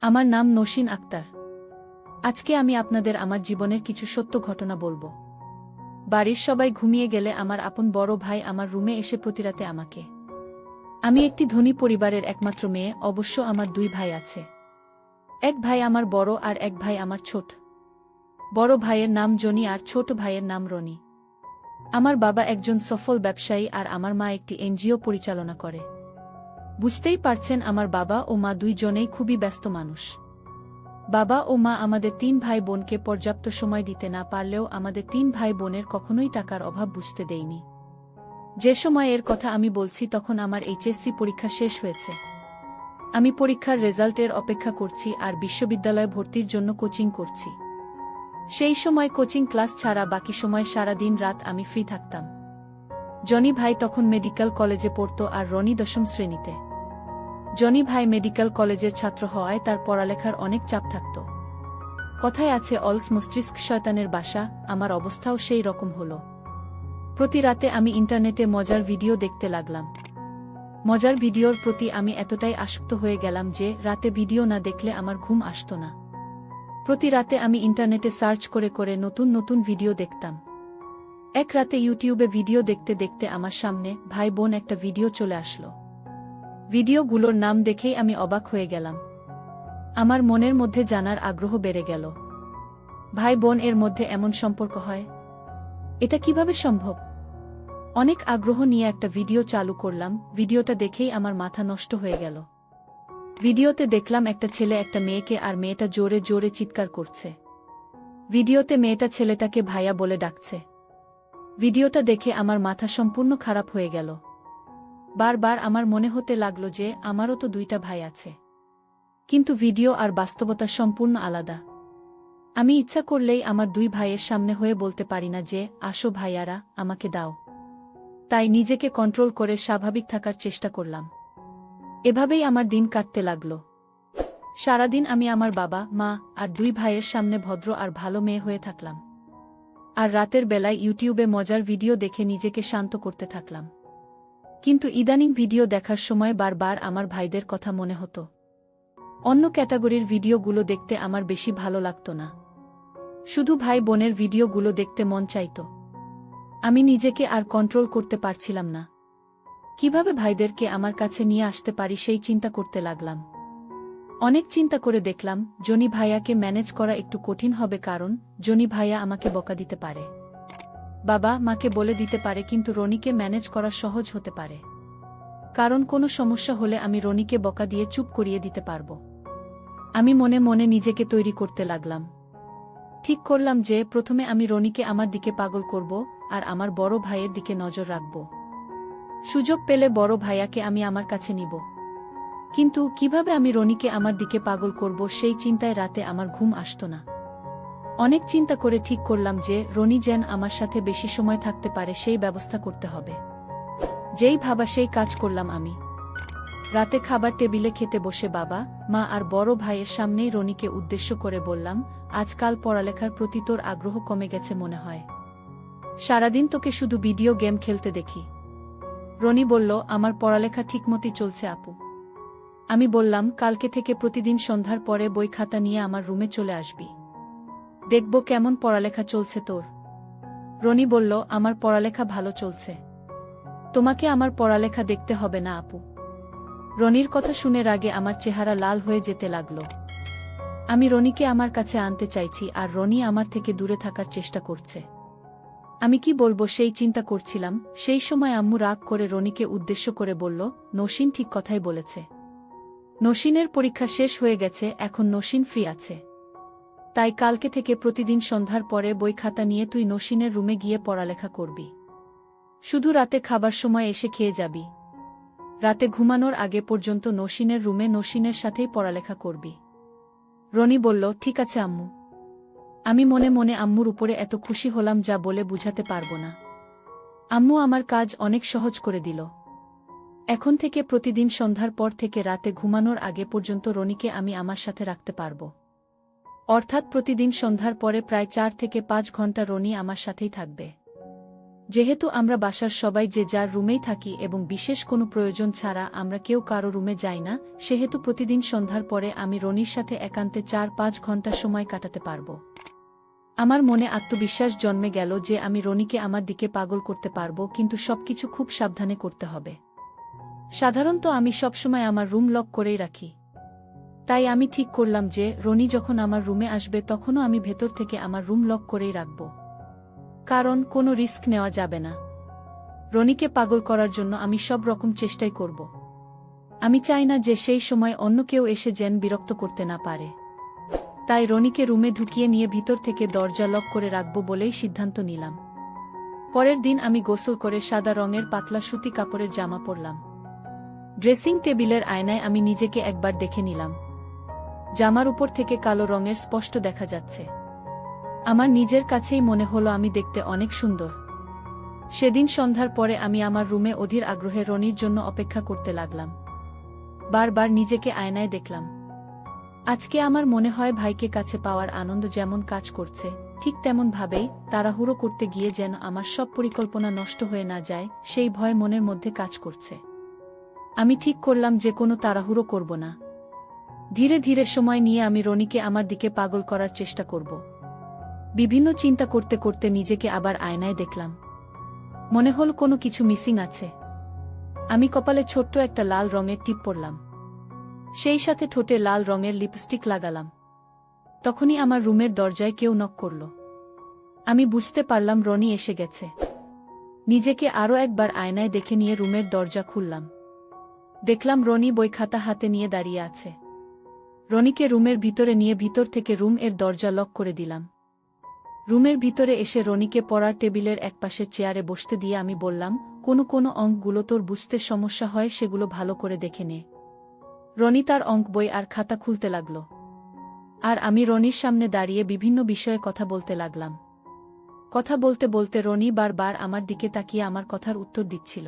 আমার নাম নসীন আক্তার। আজকে আমি আপনাদের আমার জীবনের কিছু সত্য ঘটনা বলবো। বাড়ির সবাই ঘুমিয়ে গেলে আমার আপন বড় ভাই আমার রুমে এসে প্রতিরাতে আমাকে। আমি একটি ধনী পরিবারের একমাত্র মেয়ে, অবশ্য আমার দুই ভাই আছে। এক ভাই আমার বড় আর এক ভাই আমার ছোট। বড় ভাইয়ের নাম জনি আর ছোট ভাইয়ের নাম রনি। আমার বাবা একজন সফল ব্যবসায়ী আর আমার মা একটি এনজিও পরিচালনা করে। বুঝতেই পারছেন, আমার বাবা ও মা দুইজনেই খুবই ব্যস্ত মানুষ। বাবা ও মা আমাদের তিন ভাই বোনকে পর্যাপ্ত সময় দিতে না পারলেও আমাদের তিন ভাই বোনের কখনোই টাকার অভাব বুঝতে দেয়নি। যে সময়ের কথা আমি বলছি তখন আমার এইচএসসি পরীক্ষা শেষ হয়েছে। আমি পরীক্ষার রেজাল্টের অপেক্ষা করছি আর বিশ্ববিদ্যালয়ে ভর্তির জন্য কোচিং করছি। সেই সময় কোচিং ক্লাস ছাড়া বাকি সময় সারা দিন রাত আমি ফ্রি থাকতাম। জনি ভাই তখন মেডিকেল কলেজে পড়ত আর রনি 10ম শ্রেণীতে। জনি ভাই মেডিকেল কলেজের ছাত্র হওয়ায় তার পড়ালেখার অনেক চাপ থাকত। কথায় আছে অলস মস্তিষ্ক শয়তানের বাসা, আমার অবস্থাও সেই রকম হল। প্রতি রাতে আমি ইন্টারনেটে মজার ভিডিও দেখতে লাগলাম। মজার ভিডিওর প্রতি আমি এতটাই আসক্ত হয়ে গেলাম যে রাতে ভিডিও না দেখলে আমার ঘুম আসত না। প্রতি রাতে আমি ইন্টারনেটে সার্চ করে করে নতুন নতুন ভিডিও দেখতাম। এক রাতে ইউটিউবে ভিডিও দেখতে দেখতে আমার সামনে ভাই বোন একটা ভিডিও চলে আসলো। ভিডিওগুলোর নাম দেখেই আমি অবাক হয়ে গেলাম। আমার মনের মধ্যে জানার আগ্রহ বেড়ে গেল। ভাই বোন এর মধ্যে এমন সম্পর্ক হয়, এটা কিভাবে সম্ভব? অনেক আগ্রহ নিয়ে একটা ভিডিও চালু করলাম। ভিডিওটা দেখেই আমার মাথা নষ্ট হয়ে গেল। ভিডিওতে দেখলাম একটা ছেলে একটা মেয়েকে, আর মেয়েটা জোরে জোরে চিৎকার করছে। ভিডিওতে মেয়েটা ছেলেটাকে ভাইয়া বলে ডাকছে। ভিডিওটা দেখে আমার মাথা সম্পূর্ণ খারাপ হয়ে গেল। বারবার আমার মনে হতে লাগলো যে আমারও তো দুইটা ভাই আছে, কিন্তু ভিডিও আর বাস্তবতা সম্পূর্ণ আলাদা। আমি ইচ্ছা করলেই আমার দুই ভাইয়ের সামনে হয়ে বলতে পারি না যে আসো ভাইয়ারা, আমাকে দাও। তাই নিজেকে কন্ট্রোল করে স্বাভাবিক থাকার চেষ্টা করলাম। এভাবেই আমার দিন কাটতে লাগলো। সারাদিন আমি আমার বাবা, মা আর দুই ভাইয়ের সামনে ভদ্র আর ভালো মেয়ে হয়ে থাকলাম। আর রাতের বেলায় ইউটিউবে মজার ভিডিও দেখে নিজেকে শান্ত করতে থাকলাম। কিন্তু ইদানিং ভিডিও দেখার সময় বারবার আমার ভাইদের কথা মনে হতো। অন্য ক্যাটাগরির ভিডিওগুলো দেখতে আমার বেশি ভালো লাগতো না। শুধু ভাই বোনের ভিডিওগুলো দেখতে মন চাইত। আমি নিজেকে আর কন্ট্রোল করতে পারছিলাম না। কিভাবে ভাইদেরকে আমার কাছে নিয়ে আসতে পারি সেই চিন্তা করতে লাগলাম। অনেক চিন্তা করে দেখলাম জনি ভাইয়াকে ম্যানেজ করা একটু কঠিন হবে, কারণ জনি ভাইয়া আমাকে বকা দিতে পারে। বাবা মাকে বলে দিতে পারে, কিন্তু রনিকে ম্যানেজ করা সহজ হতে পারে, কারণ কোনো সমস্যা হলে আমি রনিকে বকা দিয়ে চুপ করিয়ে দিতে পারব। আমি মনে মনে নিজেকে তৈরি করতে লাগলাম। ঠিক করলাম যে প্রথমে আমি রনিকে আমার দিকে পাগল করব আর আমার বড় ভাইয়ের দিকে নজর রাখব। সুযোগ পেলে বড় ভাইয়াকে আমি আমার কাছে নিব। কিন্তু কিভাবে আমি রনিকে আমার দিকে পাগল করব সেই চিন্তায় রাতে আমার ঘুম আসত না। অনেক চিন্তা করে ঠিক করলাম যে রনি যেন আমার সাথে বেশি সময় থাকতে পারে সেই ব্যবস্থা করতে হবে। যেই ভাবা সেই কাজ করলাম আমি। রাতে খাবার টেবিলে খেতে বসে বাবা, মা আর বড় ভাইয়ের সামনেই রনিকে উদ্দেশ্য করে বললাম, আজকাল পড়ালেখার প্রতি তোর আগ্রহ কমে গেছে মনে হয়। সারাদিন তোকে শুধু ভিডিও গেম খেলতে দেখি। রনি বলল, আমার পড়ালেখা ঠিকমতই চলছে আপু। আমি বললাম, কালকে থেকে প্রতিদিন সন্ধ্যার পরে বই খাতা নিয়ে আমার রুমে চলে আসবি। দেখব কেমন পড়ালেখা চলছে তোর। রনি বলল, আমার পড়ালেখা ভালো চলছে। তোমাকে আমার পড়ালেখা দেখতে হবে না আপু। রনির কথা শুনে রাগে আমার চেহারা লাল হয়ে যেতে লাগলো। আমি রনিকে আমার কাছে আনতে চাইছি আর রনি আমার থেকে দূরে থাকার চেষ্টা করছে। আমি কি বলবো সেই চিন্তা করছিলাম। সেই সময় আম্মু রাগ করে রনিকে উদ্দেশ্য করে বলল, নসীন ঠিক কথাই বলেছে। নসীনের পরীক্ষা শেষ হয়ে গেছে, এখন নসীন ফ্রি আছে। তাই কালকে থেকে প্রতিদিন সন্ধ্যার পরে বই খাতা নিয়ে তুই নসীনের রুমে গিয়ে পড়ালেখা করবি। শুধু রাতে খাবার সময় এসে খেয়ে যাবি। রাতে ঘুমানোর আগে পর্যন্ত নসীনের রুমে নসীনের সাথেই পড়ালেখা করবি। রনি বলল, ঠিক আছে আম্মু। আমি মনে মনে আম্মুর উপরে এত খুশি হলাম যা বলে বুঝাতে পারবো না। আম্মু আমার কাজ অনেক সহজ করে দিল। এখন থেকে প্রতিদিন সন্ধ্যার পর থেকে রাতে ঘুমানোর আগে পর্যন্ত রনিকে আমি আমার সাথে রাখতে পারব। অর্থাৎ প্রতিদিন সন্ধ্যার পরে প্রায় 4 থেকে 5 ঘন্টা রনি আমার সাথেই থাকবে। যেহেতু আমরা বাসার সবাই যে যার রুমেই থাকি এবং বিশেষ কোনো প্রয়োজন ছাড়া আমরা কেউ কারো রুমে যাই না, সেহেতু প্রতিদিন সন্ধ্যার পরে আমি রনির সাথে একান্তে ৪-৫ ঘন্টা সময় কাটাতে পারব। আমার মনে আত্মবিশ্বাস জন্মে গেল যে আমি রনিকে আমার দিকে পাগল করতে পারব, কিন্তু সবকিছু খুব সাবধানে করতে হবে। সাধারণত আমি সবসময় আমার রুম লক করেই রাখি। তাই আমি ঠিক করলাম যে রনি যখন আমার রুমে আসবে তখনও আমি ভেতর থেকে আমার রুম লক করেই রাখব। কারণ কোনো রিস্ক নেওয়া যাবে না। রনিকে পাগল করার জন্য আমি সব রকম চেষ্টাই করব। আমি চাই না যে সেই সময় অন্য কেউ এসে যেন বিরক্ত করতে না পারে। তাই রনিকে রুমে ঢুকিয়ে নিয়ে ভিতর থেকে দরজা লক করে রাখব বলেই সিদ্ধান্ত নিলাম। পরের দিন আমি গোসল করে সাদা রঙের পাতলা সুতি কাপড়ের জামা পরলাম। ড্রেসিং টেবিলের আয়নায় আমি নিজেকে একবার দেখে নিলাম। জামার উপর থেকে কালো রঙের স্পষ্ট দেখা যাচ্ছে। আমার নিজের কাছেই মনে হলো আমি দেখতে অনেক সুন্দর। সেদিন সন্ধ্যার পরে আমি আমার রুমে অধীর আগ্রহে রনির জন্য অপেক্ষা করতে লাগলাম। বারবার নিজেকে আয়নায় দেখলাম। আজকে আমার মনে হয় ভাইকে কাছে পাওয়ার আনন্দ যেমন কাজ করছে, ঠিক তেমন ভাবেই তাড়াহুড়ো করতে গিয়ে যেন আমার সব পরিকল্পনা নষ্ট হয়ে না যায়, সেই ভয় মনের মধ্যে কাজ করছে। আমি ঠিক করলাম যে কোনো তাড়াহুড়ো করব না। ধীরে ধীরে সময় নিয়ে আমি রনিকে আমার দিকে পাগল করার চেষ্টা করব। বিভিন্ন চিন্তা করতে করতে নিজেকে আবার আয়নায় দেখলাম। মনে হল কোনো কিছু মিসিং আছে। আমি কপালে ছোট্ট একটা লাল রঙের টিপ পরলাম। সেই সাথে ঠোঁটে লাল রঙের লিপস্টিক লাগালাম। তখনই আমার রুমের দরজায় কেউ নক করল। আমি বুঝতে পারলাম রনি এসে গেছে। নিজেকে আরও একবার আয়নায় দেখে নিয়ে রুমের দরজা খুললাম। দেখলাম রনি বই খাতা হাতে নিয়ে দাঁড়িয়ে আছে। রনিকে রুমের ভিতরে নিয়ে ভিতর থেকে রুম এর দরজা লক করে দিলাম। রুমের ভিতরে এসে রনিকে পড়ার টেবিলের একপাশের চেয়ারে বসতে দিয়ে আমি বললাম, কোনো অঙ্কগুলো তোর বুঝতে সমস্যা হয় সেগুলো ভালো করে দেখে নে। রনি তার অঙ্ক বই আর খাতা খুলতে লাগল। আর আমি রনির সামনে দাঁড়িয়ে বিভিন্ন বিষয়ে কথা বলতে লাগলাম। কথা বলতে বলতে রনি বারবার আমার দিকে তাকিয়ে আমার কথার উত্তর দিচ্ছিল।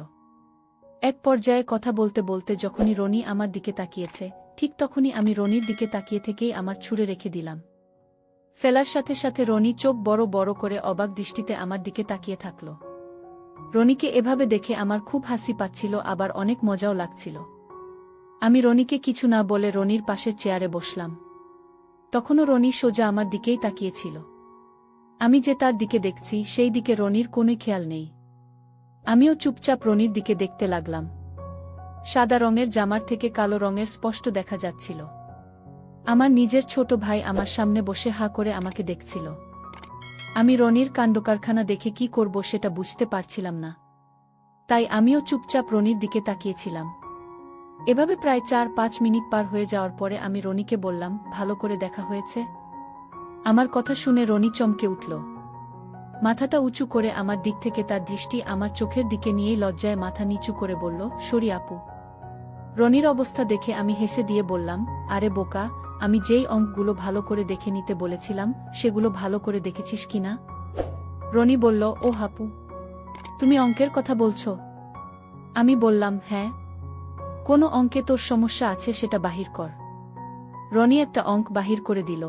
এক পর্যায়ে কথা বলতে বলতে যখনই রনি আমার দিকে তাকিয়েছে, ঠিক তখনই আমি রনির দিকে তাকিয়ে থেকেই আমার ছুঁড়ে রেখে দিলাম। ফেলার সাথে সাথে রনি চোখ বড় বড় করে অবাক দৃষ্টিতে আমার দিকে তাকিয়ে থাকল। রনিকে এভাবে দেখে আমার খুব হাসি পাচ্ছিল, আবার অনেক মজাও লাগছিল। আমি রনিকে কিছু না বলে রনির পাশের চেয়ারে বসলাম। তখনও রনি সোজা আমার দিকেই তাকিয়েছিল। আমি যে তার দিকে দেখছি সেই দিকে রনির কোনোই খেয়াল নেই। আমিও চুপচাপ রনির দিকে দেখতে লাগলাম। সাদা রঙের জামার থেকে কালো রঙের স্পষ্ট দেখা যাচ্ছিল। আমার নিজের ছোট ভাই আমার সামনে বসে হা করে আমাকে দেখছিল। আমি রনির কাণ্ডকারখানা দেখে কি করব সেটা বুঝতে পারছিলাম না। তাই আমিও চুপচাপ রনির দিকে তাকিয়েছিলাম। এভাবে প্রায় ৪-৫ মিনিট পার হয়ে যাওয়ার পরে আমি রনিকে বললাম, ভালো করে দেখা হয়েছে? আমার কথা শুনে রনি চমকে উঠল। মাথাটা উঁচু করে আমার দিক থেকে তার দৃষ্টি আমার চোখের দিকে নিয়েই লজ্জায় মাথা নিচু করে বলল, সরি আপু। রনির অবস্থা দেখে আমি হেসে দিয়ে বললাম, আরে বোকা, আমি যেই অঙ্কগুলো ভালো করে দেখে নিতে বলেছিলাম সেগুলো ভালো করে দেখেছিস কিনা? রনি বলল, ও হাপু, তুমি অঙ্কের কথা বলছো? আমি বললাম, হ্যাঁ। কোনো অঙ্কে তোর সমস্যা আছে সেটা বাহির কর। রনি একটা অঙ্ক বাহির করে দিল।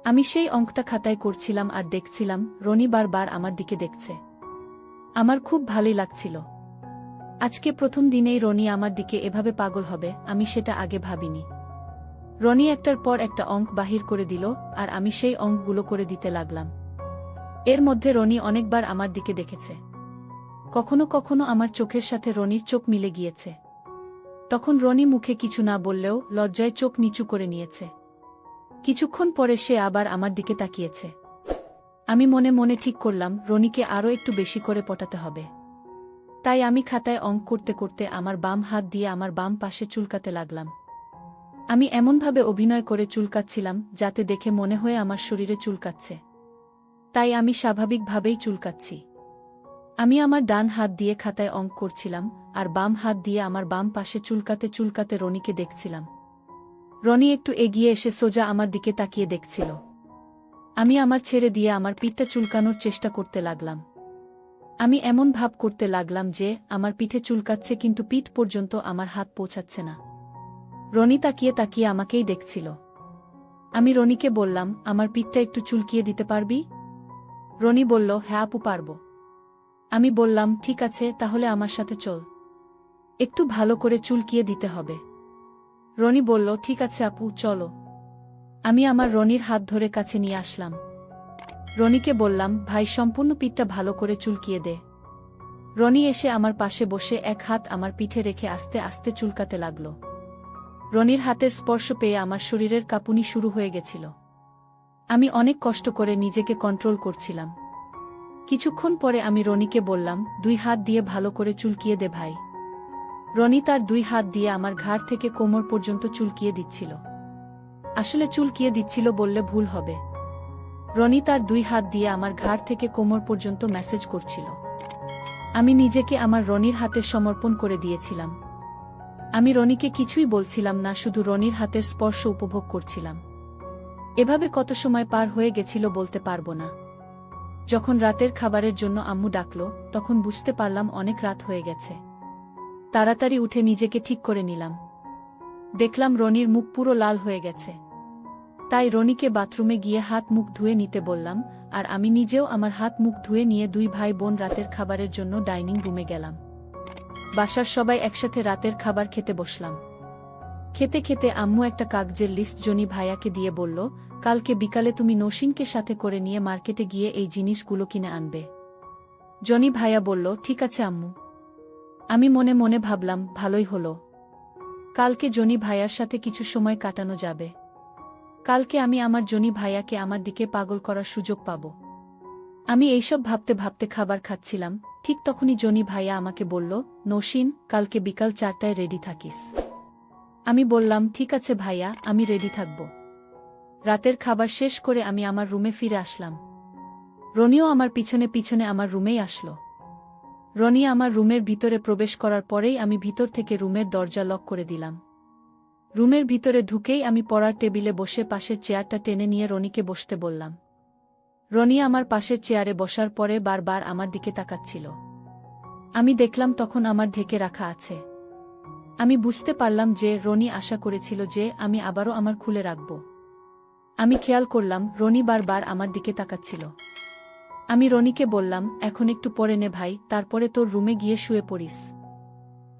আমি সেই অঙ্কটা খাতায় করছিলাম আর দেখছিলাম রনি বারবার আমার দিকে দেখছে। আমার খুব ভালোই লাগছিল। আজকে প্রথম দিনেই রনি আমার দিকে এভাবে পাগল হবে আমি সেটা আগে ভাবিনি। রনি একটার পর একটা অঙ্ক বাহির করে দিল আর আমি সেই অঙ্কগুলো করে দিতে লাগলাম। এর মধ্যে রনি অনেকবার আমার দিকে দেখেছে। কখনো কখনো আমার চোখের সাথে রনির চোখ মিলে গিয়েছে। তখন রনি মুখে কিছু না বললেও লজ্জায় চোখ নিচু করে নিয়েছে। কিছুক্ষণ পরে সে আবার আমার দিকে তাকিয়েছে। আমি মনে মনে ঠিক করলাম রনিকে আরও একটু বেশি করে পটাতে হবে। তাই আমি খাতায় অঙ্ক করতে করতে আমার বাম হাত দিয়ে আমার বাম পাশে চুলকাতে লাগলাম। আমি এমনভাবে অভিনয় করে চুলকাচ্ছিলাম যাতে দেখে মনে হয় আমার শরীরে চুলকাচ্ছে। তাই আমি স্বাভাবিকভাবেই চুলকাচ্ছি। আমি আমার ডান হাত দিয়ে খাতায় অঙ্ক করছিলাম আর বাম হাত দিয়ে আমার বাম পাশে চুলকাতে চুলকাতে রনিকে দেখছিলাম। রনি একটু এগিয়ে এসে সোজা আমার দিকে তাকিয়ে দেখছিল। আমি আমার ছেড়ে দিয়ে আমার পিঠটা চুলকানোর চেষ্টা করতে লাগলাম। আমি এমন ভাব করতে লাগলাম যে আমার পিঠে চুলকাচ্ছে কিন্তু পিঠ পর্যন্ত আমার হাত পৌঁছাচ্ছে না। রনি তাকিয়ে তাকিয়ে আমাকেই দেখছিল। আমি রনিকে বললাম, আমার পিঠটা একটু চুলকিয়ে দিতে পারবি? রনি বলল, হ্যাঁ আপু পারব। আমি বললাম, ঠিক আছে, তাহলে আমার সাথে চল। একটু ভালো করে চুলকিয়ে দিতে হবে। রনি বলল, ঠিক আছে আপু, চলো। আমি আমার রনির হাত ধরে কাছে নিয়ে আসলাম। রনিকে বললাম, ভাই সম্পূর্ণ পিঠটা ভালো করে চুলকিয়ে দে। রনি এসে আমার পাশে বসে এক হাত আমার পিঠে রেখে আস্তে আস্তে চুলকাতে লাগল। রনির হাতের স্পর্শ পেয়ে আমার শরীরের কাঁপুনি শুরু হয়ে গেছিল। আমি অনেক কষ্ট করে নিজেকে কন্ট্রোল করছিলাম। কিছুক্ষণ পরে আমি রনিকে বললাম, 2 হাত দিয়ে ভালো করে চুলকিয়ে দে ভাই। রনি তার 2 হাত দিয়ে আমার ঘাড় থেকে কোমর পর্যন্ত চুলকিয়ে দিচ্ছিল। আসলে চুলকিয়ে দিচ্ছিল বললে ভুল হবে। রনি তার 2 হাত দিয়ে আমার ঘাড় থেকে কোমর পর্যন্ত ম্যাসেজ করছিল। আমি নিজেকে আমার রনির হাতে সমর্পণ করে দিয়েছিলাম। আমি রনিকে কিছুই বলছিলাম না, শুধু রনির হাতের স্পর্শ উপভোগ করছিলাম। এভাবে কত সময় পার হয়ে গেছিল বলতে পারবো না। যখন রাতের খাবারের জন্য আম্মু ডাকল, তখন বুঝতে পারলাম অনেক রাত হয়ে গেছে। তাড়াতাড়ি উঠে নিজেকে ঠিক করে নিলাম। দেখলাম রনির মুখ পুরো লাল হয়ে গেছে। তাই রনিকে বাথরুমে গিয়ে হাত মুখ ধুয়ে নিতে বললাম, আর আমি নিজেও আমার হাত মুখ ধুয়ে নিয়ে 2 ভাই বোন রাতের খাবারের জন্য ডাইনিং রুমে গেলাম। বাসার সবাই একসাথে রাতের খাবার খেতে বসলাম। খেতে খেতে আম্মু একটা কাগজের লিস্ট জনি ভাইয়াকে দিয়ে বলল, কালকে বিকালে তুমি নসীনকে সাথে করে নিয়ে মার্কেটে গিয়ে এই জিনিসগুলো কিনে আনবে। জনি ভাইয়া বলল, ঠিক আছে আম্মু। আমি মনে মনে ভাবলাম, ভালোই হলো। কালকে জনি ভাইয়ার সাথে কিছু সময় কাটানো যাবে। কালকে আমি আমার জনি ভাইয়াকে আমার দিকে পাগল করার সুযোগ পাব। আমি এইসব ভাবতে ভাবতে খাবার খাচ্ছিলাম। ঠিক তখনই জনি ভাইয়া আমাকে বলল, নসীন, কালকে বিকাল 4টায় রেডি থাকিস। আমি বললাম, ঠিক আছে ভাইয়া, আমি রেডি থাকব। রাতের খাবার শেষ করে আমি আমার রুমে ফিরে আসলাম। রনিও আমার পিছনে পিছনে আমার রুমেই আসলো। রনি আমার রুমের ভিতরে প্রবেশ করার পরেই আমি ভিতর থেকে রুমের দরজা লক করে দিলাম। রুমের ভিতরে ঢুকেই আমি পড়ার টেবিলে বসে পাশের চেয়ারটা টেনে নিয়ে রনিকে বসতে বললাম। রনি আমার পাশের চেয়ারে বসার পরে বারবার আমার দিকে তাকাচ্ছিল। আমি দেখলাম তখন আমার ঢেকে রাখা আছে। আমি বুঝতে পারলাম যে রনি আশা করেছিল যে আমি আবারও আমার খুলে রাখব। আমি খেয়াল করলাম রনি বারবার আমার দিকে তাকাচ্ছিল। আমি রনিকে বললাম, এখন একটু পরে নে ভাই, তারপরে তোর রুমে গিয়ে শুয়ে পড়িস।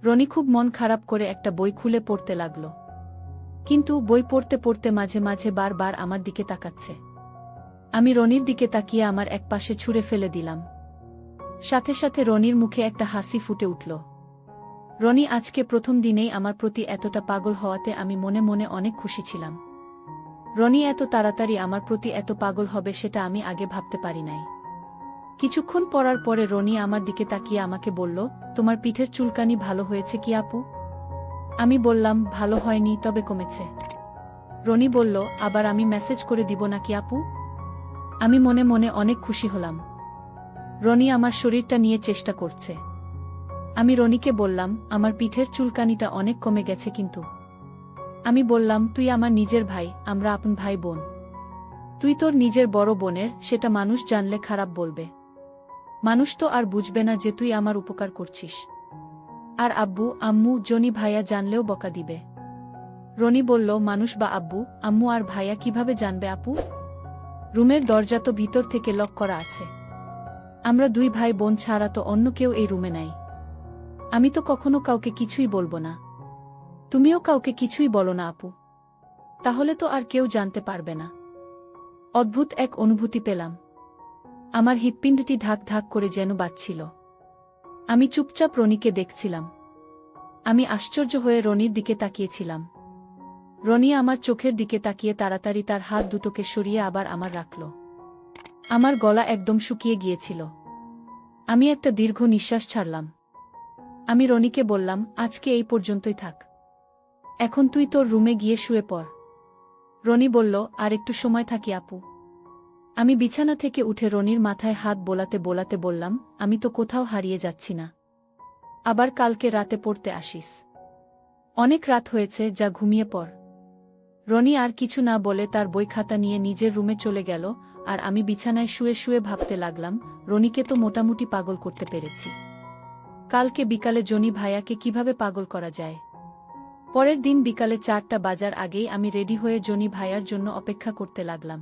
রনি খুব মন খারাপ করে একটা বই খুলে পড়তে লাগল। কিন্তু বই পড়তে পড়তে মাঝে মাঝে বারবার আমার দিকে তাকাচ্ছে। আমি রনির দিকে তাকিয়ে আমার এক পাশে ছুঁড়ে ফেলে দিলাম। সাথে সাথে রনির মুখে একটা হাসি ফুটে উঠল। রনি আজকে প্রথম দিনেই আমার প্রতি এতটা পাগল হওয়াতে আমি মনে মনে অনেক খুশি ছিলাম। রনি এত তাড়াতাড়ি আমার প্রতি এত পাগল হবে সেটা আমি আগে ভাবতে পারি নাই। কিছুক্ষণ পড়ার পরে রনি আমার দিকে তাকিয়ে আমাকে বলল, তোমার পিঠের চুলকানি ভালো হয়েছে কি আপু? আমি বললাম, ভালো হয়নি, তবে কমেছে। রনি বলল, আবার আমি মেসেজ করে দিব নাকি আপু? আমি মনে মনে অনেক খুশি হলাম। রনি আমার শরীরটা নিয়ে চেষ্টা করছে। আমি রনিকে বললাম, আমার পিঠের চুলকানিটা অনেক কমে গেছে কিন্তু। আমি বললাম, তুই আমার নিজের ভাই, আমরা আপন ভাই বোন। তুই তোর নিজের বড় বোনের সেটা মানুষ জানলে খারাপ বলবে। মানুষ তো আর বুঝবে না যে তুই আমার উপকার করছিস। আর আব্বু আম্মু জনি ভাইয়া জানলেও বকা দিবে। রনি বলল, মানুষ বা আব্বু আম্মু আর ভাইয়া কিভাবে জানবে আপু? রুমের দরজা তো ভিতর থেকে লক করা আছে। আমরা 2 ভাই বোন ছাড়া তো অন্য কেউ এই রুমে নাই। আমি তো কখনো কাউকে কিছুই বলবো না। তুমিও কাউকে কিছুই বলো না আপু। তাহলে তো আর কেউ জানতে পারবে না। অদ্ভুত এক অনুভূতি পেলাম। আমার হৃৎপিণ্ডটি ধাক ধাক করে যেন বাজছিল। আমি চুপচাপ রনিকে দেখছিলাম। আমি আশ্চর্য হয়ে রনির দিকে তাকিয়েছিলাম। রনি আমার চোখের দিকে তাকিয়ে তাড়াতাড়ি তার হাত দুটোকে সরিয়ে আবার আমার রাখল। আমার গলা একদম শুকিয়ে গিয়েছিল। আমি একটা দীর্ঘ নিঃশ্বাস ছাড়লাম। আমি রনিকে বললাম, আজকে এই পর্যন্তই থাক। এখন তুই তোর রুমে গিয়ে শুয়ে পড়। রনি বলল, আর একটু সময় থাকি আপু। আমি বিছানা থেকে উঠে রনির মাথায় হাত বোলাতে বোলাতে বললাম, আমি তো কোথাও হারিয়ে যাচ্ছি না। আবার কালকে রাতে পড়তে আসিস। অনেক রাত হয়েছে, যা ঘুমিয়ে পড়। রনি আর কিছু না বলে তার বই খাতা নিয়ে নিজের রুমে চলে গেল। আর আমি বিছানায় শুয়ে শুয়ে ভাবতে লাগলাম, রনিকে তো মোটামুটি পাগল করতে পেরেছি। কালকে বিকালে জনি ভাইয়াকে কিভাবে পাগল করা যায়। পরের দিন বিকালে 4টা বাজার আগেই আমি রেডি হয়ে জনি ভাইয়ার জন্য অপেক্ষা করতে লাগলাম।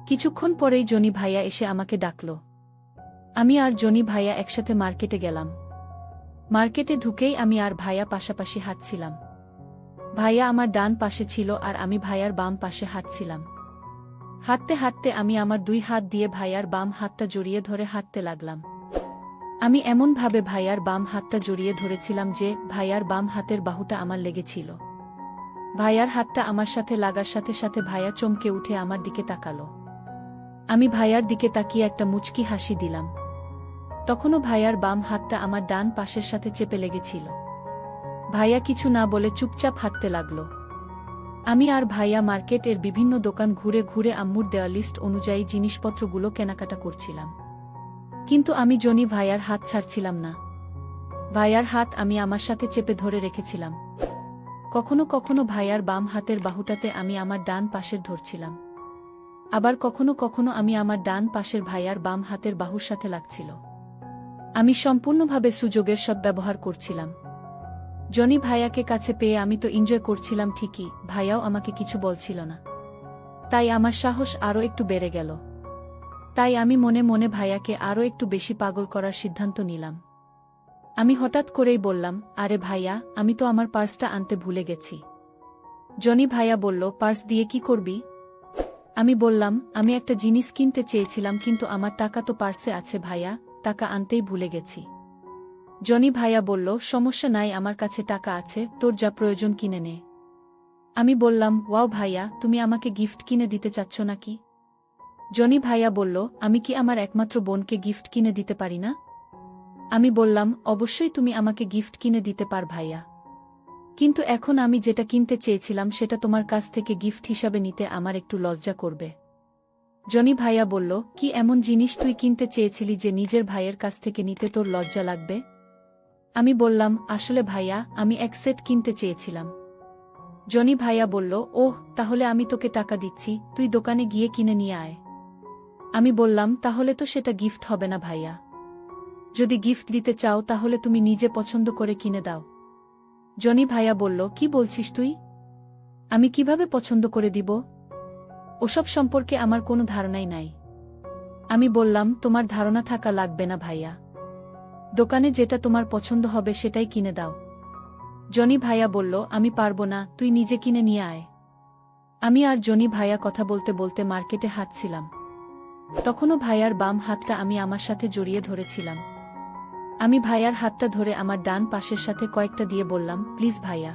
কিছুক্ষণ পরেই জনি ভাইয়া এসে আমাকে ডাকল। আমি আর জনি ভাইয়া একসাথে মার্কেটে গেলাম। মার্কেটে ঢুকেই আমি আর ভাইয়া পাশাপাশি হাঁটছিলাম। ভাইয়া আমার ডান পাশে ছিল আর আমি ভাইয়ার বাম পাশে হাঁটছিলাম। হাঁটতে হাঁটতে আমি আমার 2 হাত দিয়ে ভাইয়ার বাম হাতটা জড়িয়ে ধরে হাঁটতে লাগলাম। আমি এমনভাবে ভাইয়ার বাম হাতটা জড়িয়ে ধরেছিলাম যে ভাইয়ার বাম হাতের বাহুটা আমার লেগেছিল। ভাইয়ার হাতটা আমার সাথে লাগার সাথে সাথে ভাইয়া চমকে উঠে আমার দিকে তাকালো। আমি ভাইয়ার দিকে তাকিয়ে একটা মুচকি হাসি দিলাম। তখনও ভাইয়ার বাম হাতটা আমার ডান পাশের সাথে চেপে লেগেছিল। ভাইয়া কিছু না বলে চুপচাপ হাঁটতে লাগলো। আমি আর ভাইয়া মার্কেট এর বিভিন্ন দোকান ঘুরে ঘুরে আম্মুর দেওয়া লিস্ট অনুযায়ী জিনিসপত্রগুলো কেনাকাটা করছিলাম। কিন্তু আমি জনি ভাইয়ার হাত ছাড়ছিলাম না। ভাইয়ার হাত আমি আমার সাথে চেপে ধরে রেখেছিলাম। কখনো কখনো ভাইয়ার বাম হাতের বাহুটাতে আমি আমার ডান পাশের ধরছিলাম। আবার কখনো কখনো আমি আমার ডান পাশের ভাইয়ার বাম হাতের বাহুর সাথে লাগছিল। আমি সম্পূর্ণভাবে সুযোগের সদ্ব্যবহার করছিলাম। জনি ভাইয়াকে কাছে পেয়ে আমি তো এনজয় করছিলাম ঠিকই, ভাইয়াও আমাকে কিছু বলছিল না। তাই আমার সাহস আরও একটু বেড়ে গেল। তাই আমি মনে মনে ভাইয়াকে আরও একটু বেশি পাগল করার সিদ্ধান্ত নিলাম। আমি হঠাৎ করেই বললাম, আরে ভাইয়া, আমি তো আমার পার্সটা আনতে ভুলে গেছি। জনি ভাইয়া বলল, পার্স দিয়ে কি করবি? আমি বললাম, আমি একটা জিনিস কিনতে চেয়েছিলাম কিন্তু আমার টাকা তো পার্সে আছে ভাইয়া, টাকা আনতেই ভুলে গেছি। জনি ভাইয়া বলল, সমস্যা নাই, আমার কাছে টাকা আছে, তোর যা প্রয়োজন কিনে নে। আমি বললাম, ওয়াও ভাইয়া, তুমি আমাকে গিফট কিনে দিতে চাচ্ছ নাকি? জনি ভাইয়া বলল, আমি কি আমার একমাত্র বোনকে গিফট কিনে দিতে পারি না? আমি বললাম, অবশ্যই তুমি আমাকে গিফট কিনে দিতে পার ভাইয়া, কিন্তু এখন আমি যেটা কিনতে চেয়েছিলাম সেটা তোমার কাছ থেকে গিফট হিসাবে নিতে আমার একটু লজ্জা করবে। জনি ভাইয়া বলল, কি এমন জিনিস তুই কিনতে চেয়েছিলি যে নিজের ভাইয়ের কাছ থেকে নিতে তোর লজ্জা লাগবে? আমি বললাম, আসলে ভাইয়া, আমি এক সেট কিনতে চেয়েছিলাম। জনি ভাইয়া বলল, ওহ, তাহলে আমি তোকে টাকা দিচ্ছি, তুই দোকানে গিয়ে কিনে নিয়ে আয়। আমি বললাম, তাহলে তো সেটা গিফট হবে না ভাইয়া। যদি গিফট দিতে চাও তাহলে তুমি নিজে পছন্দ করে কিনে দাও। জনি ভাইয়া বলল, কি বলছিস তুই? আমি কিভাবে পছন্দ করে দিব? ওসব সম্পর্কে আমার কোনো ধারণাই নাই। আমি বললাম, তোমার ধারণা থাকা লাগবে না ভাইয়া, দোকানে যেটা তোমার পছন্দ হবে সেটাই কিনে দাও। জনি ভাইয়া বলল, আমি পারবো না, তুই নিজে কিনে নিয়ে আয়। আমি আর জনি ভাইয়া কথা বলতে বলতে মার্কেটে হাঁটছিলাম। তখনও ভাইয়ার বাম হাতটা আমি আমার সাথে জড়িয়ে ধরেছিলাম। আমি ভাইয়ার হাতটা ধরে আমার ডান পাশের সাথে কয়েকটা দিয়ে বললাম, প্লিজ ভাইয়া,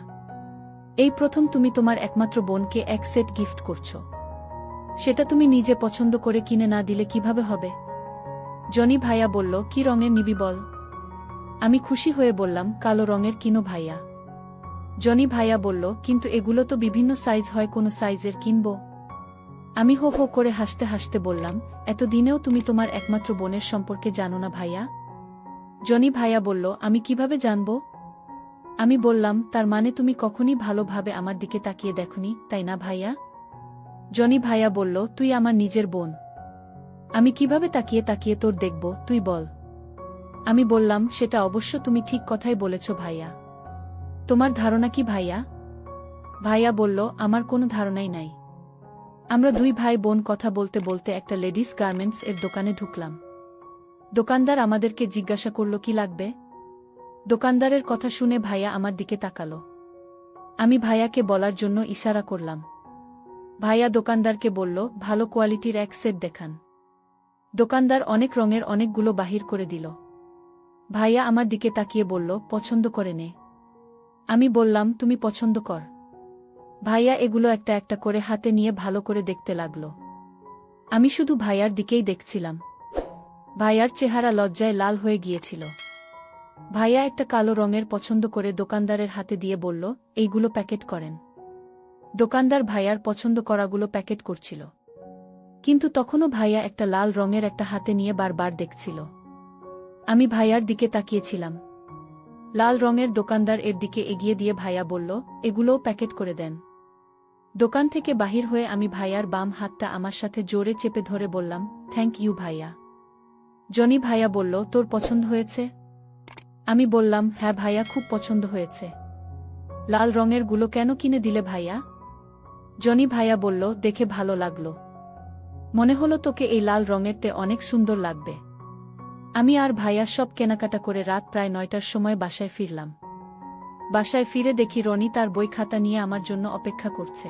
এই প্রথম তুমি তোমার একমাত্র বোনকে এক সেট গিফট করছো, সেটা তুমি নিজে পছন্দ করে কিনে না দিলে কিভাবে হবে? জনি ভাইয়া বলল, কি রঙের নিবি বল? আমি খুশি হয়ে বললাম, কালো রঙের কিনো ভাইয়া। জনি ভাইয়া বলল, কিন্তু এগুলো তো বিভিন্ন সাইজ হয়, কোন সাইজের কিনবো? আমি হো হো করে হাসতে হাসতে বললাম, এতদিনেও তুমি তোমার একমাত্র বোনের সম্পর্কে জানো না ভাইয়া? জনি ভাইয়া বলল, আমি কিভাবে জানব? আমি বললাম, তার মানে তুমি কখনই ভালোভাবে আমার দিকে তাকিয়ে দেখনি, তাই না ভাইয়া? জনি ভাইয়া বলল, তুই আমার নিজের বোন, আমি কিভাবে তাকিয়ে তাকিয়ে তোর দেখব, তুই বল। আমি বললাম, সেটা অবশ্য তুমি ঠিক কথাই বলেছ ভাইয়া। তোমার ধারণা কি ভাইয়া? ভাইয়া বলল, আমার কোনো ধারণাই নাই। আমরা 2 ভাই বোন কথা বলতে বলতে একটা লেডিস গার্মেন্টস এর দোকানে ঢুকলাম। দোকানদার আমাদেরকে জিজ্ঞাসা করল, কি লাগবে? দোকানদারের কথা শুনে ভাইয়া আমার দিকে তাকালো। আমি ভাইয়াকে বলার জন্য ইশারা করলাম। ভাইয়া দোকানদারকে বলল, ভালো কোয়ালিটির এক সেট দেখান। দোকানদার অনেক রঙের অনেকগুলো বাহির করে দিল। ভাইয়া আমার দিকে তাকিয়ে বলল, পছন্দ করে নে। আমি বললাম, তুমি পছন্দ কর। ভাইয়া এগুলো একটা একটা করে হাতে নিয়ে ভালো করে দেখতে লাগলো। আমি শুধু ভাইয়ার দিকেই দেখছিলাম। ভাইয়ার চেহারা লজ্জায় লাল হয়ে গিয়েছিল। ভাইয়া একটা কালো রঙের পছন্দ করে দোকানদারের হাতে দিয়ে বলল, এইগুলো প্যাকেট করেন। দোকানদার ভাইয়ার পছন্দ করাগুলো প্যাকেট করছিল, কিন্তু তখনও ভাইয়া একটা লাল রঙের একটা হাতে নিয়ে বারবার দেখছিল। আমি ভাইয়ার দিকে তাকিয়েছিলাম। লাল রঙের দোকানদার এর দিকে এগিয়ে দিয়ে ভাইয়া বলল, এগুলোও প্যাকেট করে দেন। দোকান থেকে বাহির হয়ে আমি ভাইয়ার বাম হাতটা আমার সাথে জোরে চেপে ধরে বললাম, থ্যাংক ইউ ভাইয়া। জনি ভাইয়া বলল, তোর পছন্দ হয়েছে? আমি বললাম, হ্যাঁ ভাইয়া, খুব পছন্দ হয়েছে। লাল রঙের গুলো কেন কিনে দিলে ভাইয়া? জনি ভাইয়া বলল, দেখে ভালো লাগলো, মনে হলো তোকে এই লাল রঙের তে অনেক সুন্দর লাগবে। আমি আর ভাইয়া সব কেনাকাটা করে রাত প্রায় 9টার সময় বাসায় ফিরলাম। বাসায় ফিরে দেখি রনি তার বই খাতা নিয়ে আমার জন্য অপেক্ষা করছে।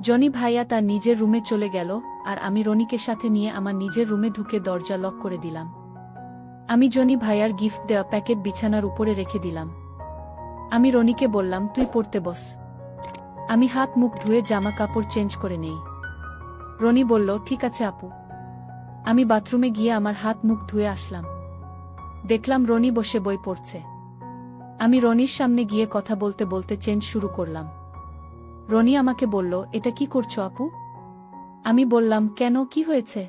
জনি ভাইয়া তার নিজের রুমে চলে গেল, আর আমি রনিকে সাথে নিয়ে আমার নিজের রুমে ঢুকে দরজা লক করে দিলাম। আমি জনি ভাইয়ার গিফট দেওয়া প্যাকেট বিছানার উপরে রেখে দিলাম। আমি রনিকে বললাম, তুই পড়তে বস, আমি হাত মুখ ধুয়ে জামা কাপড় চেঞ্জ করে নেই। রনি বলল, ঠিক আছে আপু। আমি বাথরুমে গিয়ে আমার হাত মুখ ধুয়ে আসলাম। দেখলাম রনি বসে বই পড়ছে। আমি রনির সামনে গিয়ে কথা বলতে বলতে চেঞ্জ শুরু করলাম। রনি আমাকে বলল, এটা কি করছো আপু? আমি বললাম, কেন, কি হয়েছে?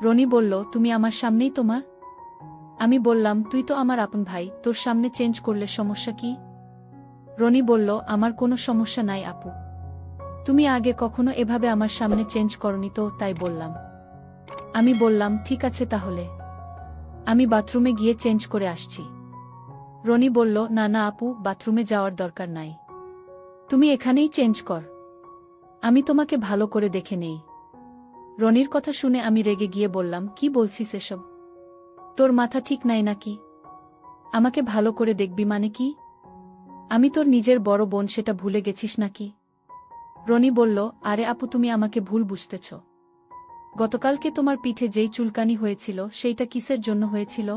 রনি বলল, তুমি আমার সামনেই তোমার। আমি বললাম, তুই তো আমার আপন ভাই, তোর সামনে চেঞ্জ করলে সমস্যা কি? রনি বলল, আমার কোনো সমস্যা নাই আপু, তুমি আগে কখনো এভাবে আমার সামনে চেঞ্জ করনি তো, তাই বললাম। আমি বললাম, ঠিক আছে তাহলে আমি বাথরুমে গিয়ে চেঞ্জ করে আসছি। রনি বলল, না না আপু, বাথরুমে যাওয়ার দরকার নাই, তুমি এখানেই চেঞ্জ কর, আমি তোমাকে ভালো করে দেখে নেই। রনির কথা শুনে আমি রেগে গিয়ে বললাম, কি বলছিস এসব? তোর মাথা ঠিক নাই নাকি? আমাকে ভালো করে দেখবি মানে কি? আমি তোর নিজের বড় বোন, সেটা ভুলে গেছিস নাকি? রনি বলল, আরে আপু, তুমি আমাকে ভুল বুঝতেছ। গতকালকে তোমার পিঠে যেই চুলকানি হয়েছিল সেইটা কিসের জন্য হয়েছিল?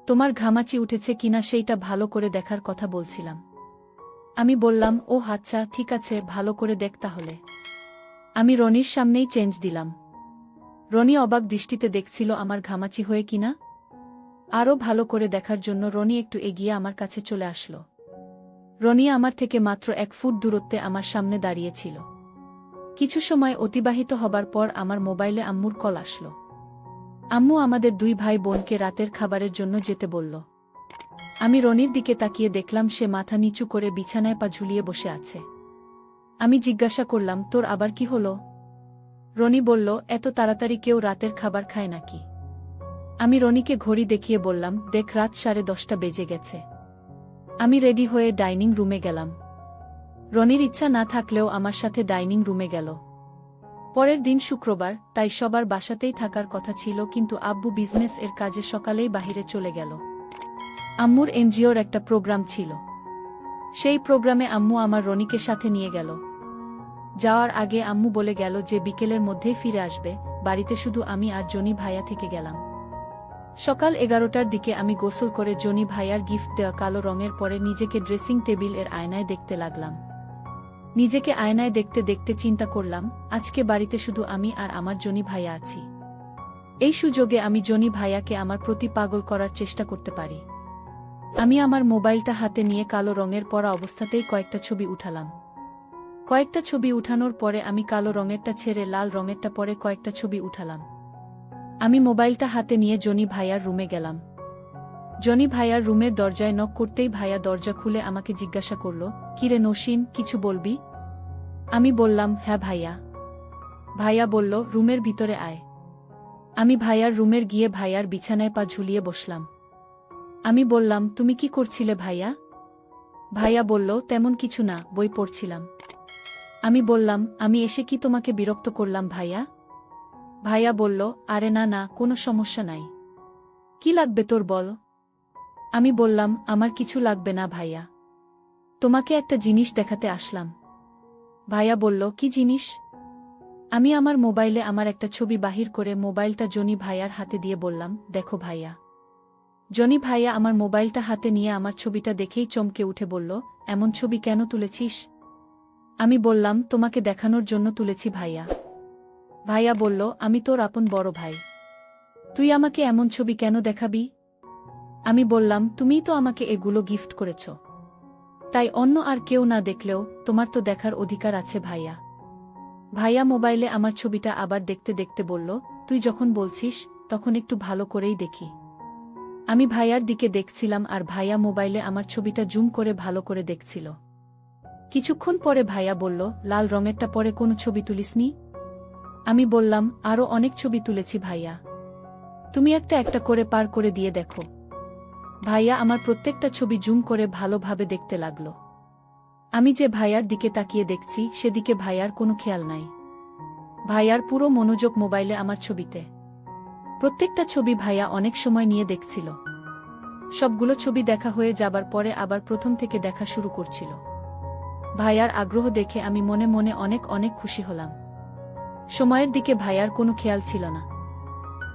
তোমার ঘামাচি উঠেছে কিনা সেইটা ভালো করে দেখার কথা বলছিলাম। আমি বললাম, ও আচ্ছা, ঠিক আছে, ভালো করে দেখ তাহলে। আমি রনির সামনেই চেঞ্জ দিলাম। রনি অবাক দৃষ্টিতে দেখছিল আমার ঘামাচি হয়ে কিনা। আরও ভালো করে দেখার জন্য রনি একটু এগিয়ে আমার কাছে চলে আসলো। রনি আমার থেকে মাত্র 1 ফুট দূরত্বে আমার সামনে দাঁড়িয়েছিল। কিছু সময় অতিবাহিত হবার পর আমার মোবাইলে আম্মুর কল আসলো। আম্মু আমাদের 2 ভাই বোনকে রাতের খাবারের জন্য যেতে বলল। আমি রনির দিকে তাকিয়ে দেখলাম সে মাথা নিচু করে বিছানায় পা ঝুলিয়ে বসে আছে। আমি জিজ্ঞাসা করলাম, তোর আবার কি হলো? রনি বলল, এত তাড়াতাড়ি কেউ রাতের খাবার খায় নাকি? আমি রনিকে ঘড়ি দেখিয়ে বললাম, দেখ, রাত 10:30 বেজে গেছে। আমি রেডি হয়ে ডাইনিং রুমে গেলাম। রনির ইচ্ছা না থাকলেও আমার সাথে ডাইনিং রুমে গেল। পরের দিন শুক্রবার, তাই সবার বাসাতেই থাকার কথা ছিল, কিন্তু আব্বু বিজনেস এর কাজে সকালেই বাহিরে চলে গেল। আম্মুর এনজিওর একটা প্রোগ্রাম ছিল। সেই প্রোগ্রামে আম্মু আমার রনিকে সাথে নিয়ে গেল। যাওয়ার আগে আম্মু বলে গেল যে বিকেলের মধ্যেই ফিরে আসবে, বাড়িতে শুধু আমি আর জনি ভাইয়া থেকে গেলাম। সকাল 11টার দিকে আমি গোসল করে জনি ভাইয়ার গিফট দেওয়া কালো রঙের পরে নিজেকে ড্রেসিং টেবিল এর আয়নায় দেখতে লাগলাম। নিজেকে আয়নায় দেখতে দেখতে চিন্তা করলাম, আজকে বাড়িতে শুধু আমি আর আমার জনি ভাইয়া আছি। এই সুযোগে আমি জনি ভাইয়াকে আমার প্রতি পাগল করার চেষ্টা করতে পারি। আমি আমার মোবাইলটা হাতে নিয়ে কালো রঙের পরা অবস্থাতেই কয়েকটা ছবি উঠালাম। কয়েকটা ছবি উঠানোর পরে আমি কালো রঙেরটা ছেড়ে লাল রঙেরটা পরে কয়েকটা ছবি উঠালাম। আমি মোবাইলটা হাতে নিয়ে জনি ভাইয়ার রুমে গেলাম। জনি ভাইয়ার রুমের দরজায় নক করতেই ভাইয়া দরজা খুলে আমাকে জিজ্ঞাসা করল, কিরে নসীম, কিছু বলবি? আমি বললাম, হ্যাঁ ভাইয়া। ভাইয়া বলল, রুমের ভিতরে আয়। আমি ভাইয়ার রুমের গিয়ে ভাইয়ার বিছানায় পা ঝুলিয়ে বসলাম। আমি বললাম, তুমি কি করছিলে ভাইয়া? ভাইয়া বলল, তেমন কিছু না, বই পড়ছিলাম। আমি বললাম, আমি এসে কি তোমাকে বিরক্ত করলাম ভাইয়া? ভাইয়া বলল, আরে না না, কোনো সমস্যা নাই। কি লাগবে তোর বল? আমি বললাম, আমার কিছু লাগবে না ভাইয়া, তোমাকে একটা জিনিস দেখাতে আসলাম। ভাইয়া বলল, কি জিনিস? আমি আমার মোবাইলে আমার একটা ছবি বাহির করে মোবাইলটা জনি ভাইয়ার হাতে দিয়ে বললাম, দেখো ভাইয়া। জনি ভাইয়া আমার মোবাইলটা হাতে নিয়ে আমার ছবিটা দেখেই চমকে উঠে বলল, এমন ছবি কেন তুলেছিস? আমি বললাম, তোমাকে দেখানোর জন্য তুলেছি ভাইয়া। ভাইয়া বলল, আমি তোর আপন বড় ভাই, তুই আমাকে এমন ছবি কেন দেখাবি? আমি বললাম, তুমিই তো আমাকে এগুলো গিফট করেছ, তাই অন্য আর কেউ না দেখলেও তোমার তো দেখার অধিকার আছে ভাইয়া। ভাইয়া মোবাইলে আমার ছবিটা আবার দেখতে দেখতে বলল, তুই যখন বলছিস তখন একটু ভালো করেই দেখি। আমি ভাইয়ার দিকে দেখছিলাম আর ভাইয়া মোবাইলে আমার ছবিটা জুম করে ভালো করে দেখছিল। কিছুক্ষণ পরে ভাইয়া বলল, লাল রঙেরটা পরে কোনো ছবি তুলিসনি? আমি বললাম, আরও অনেক ছবি তুলেছি ভাইয়া, তুমি একটা একটা করে পার করে দিয়ে দেখো। ভাইয়া আমার প্রত্যেকটা ছবি জুম করে ভালোভাবে দেখতে লাগলো। আমি যে ভাইয়ার দিকে তাকিয়ে দেখছি সেদিকে ভাইয়ার কোনো খেয়াল নাই। ভাইয়ার পুরো মনোযোগ মোবাইলে আমার ছবিতে। প্রত্যেকটা ছবি ভাইয়া অনেক সময় নিয়ে দেখছিল। সবগুলো ছবি দেখা হয়ে যাবার পরে আবার প্রথম থেকে দেখা শুরু করছিল। ভাইয়ার আগ্রহ দেখে আমি মনে মনে অনেক অনেক খুশি হলাম। সময়ের দিকে ভাইয়ার কোনো খেয়াল ছিল না।